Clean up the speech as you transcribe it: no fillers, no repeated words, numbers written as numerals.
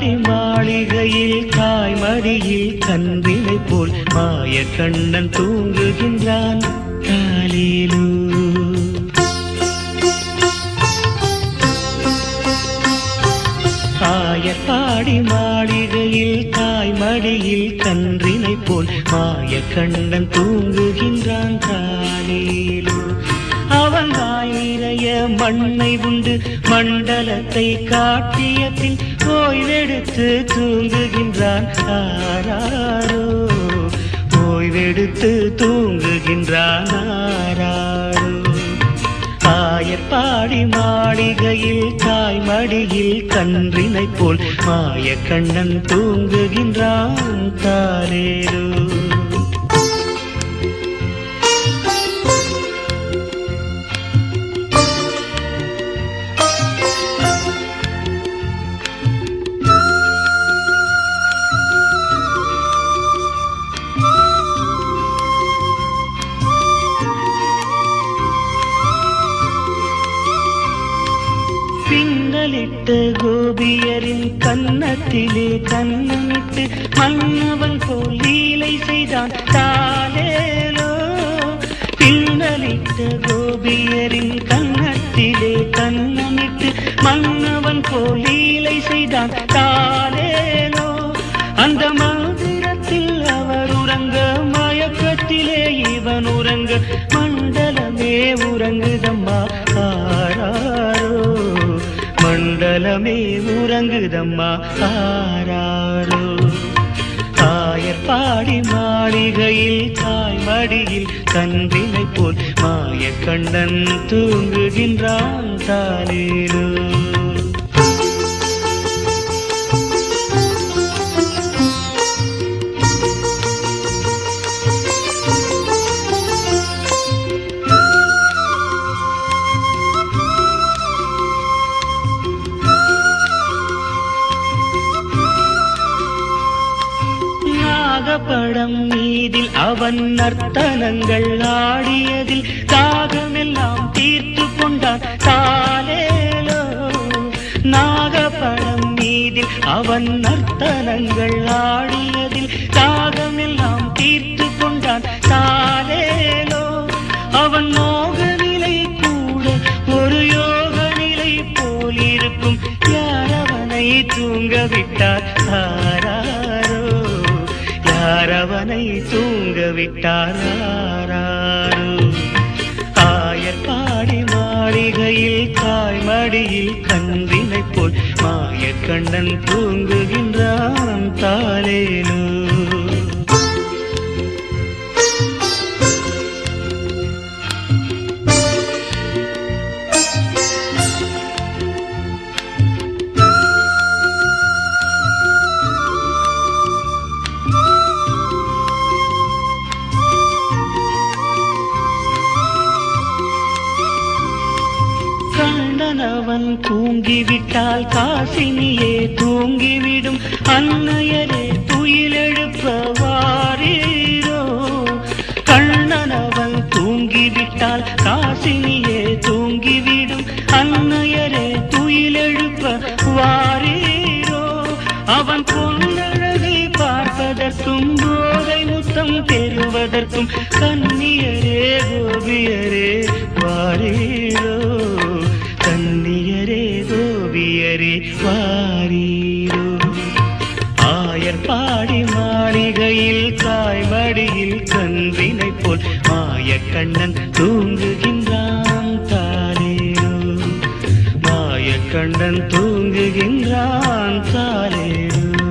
ஆயர்பாடி மாளிகையில் தாய்மடியில் கன்றினை போல் மாய கண்ணன் தூங்குகின்றான் தாலேலோ. ஆயர்பாடி மாளிகையில் தாய்மடியில் கன்றினை போல் மாய கண்ணன் தூங்குகின்றான் தாலேலோ. அவன் வாய் நிறைய மண்ணை உண்டு மண்டலத்தை காட்டிய பின் ஓய்வெடுத்து தூங்குகின்றான் ஆராரோ. ஓய்வெடுத்து தூங்குகின்றான் ஆராரோ. ஆயர்பாடி மாளிகையில் தாய்மடியில் கன்றினை போல் மாய கண்ணன் தூங்குகின்றான் தாலேலோ. பின்னலிட்டு கோபியரின் கன்னத்திலே கண்ணமிட்டு மன்னவன் போல் லீலை செய்தான் தாலேலோ. பின்னலிட்டு கோபியரின் கன்னத்திலே கண்ணமிட்டு மன்னவன் போல் லீலை செய்தான் தாலேலோ. அந்த மந்திரத்தில் அவர் உறங்க மயக்கத்திலே இவன் உறங்க மண்டலமே உறங்குதம்மா ஆராரோ. மண்டலமே உறங்குதம்மா ஆராரோ. ஆயர்பாடி மாளிகையில் தாய்மடியில் கன்றினை போல் மாய கண்ணன் தூங்குகின்றான் தாலேலோ. படம் மீதில் அவன் நர்த்தனங்கள் ஆடியதில் தாகமெல்லாம் தீர்த்து கொண்டான் தாலேலோ. நாகப்படம் மீதில் அவன் நர்த்தனங்கள் ஆடியதில் தாகமெல்லாம் தீர்த்து கொண்டான் தாலேலோ. அவன் மோக நிலை கூட ஒரு யோக நிலை போலிருக்கும் யாரவனை தூங்க விட்டார் ஆராரோ. யாரவனை தூங்க விட்டார் ஆராரோ. ஆயர்பாடி மாளிகையில் தாய்மடியில் கன்றினை போல் மாய கண்ணன் தூங்குகின்றான் தாலேலோ. கண்ணனவன் தூங்கிவிட்டால் காசினியே தூங்கிவிடும் அன்னையரே துயிலெழுப்ப வாரீரோ. கண்ணனவன் தூங்கிவிட்டால் காசினியே தூங்கிவிடும் அன்னையரே துயிலெழுப்ப வாரீரோ. அவன் பொன்னழகை பார்ப்பதற்கும் போதை முத்தம் பெறுவதற்கும் கன்னியரே கோபியரே வாரீரோ. கன்னியரே கோபியரே வாரீரோ. ஆயர்பாடி மாளிகையில் தாய்மடியில் கன்றினை போல் மாய கண்ணன் தூங்குகின்றான் தாலேலோ. மாய கண்ணன் தூங்குகின்றான் தாலேலோ.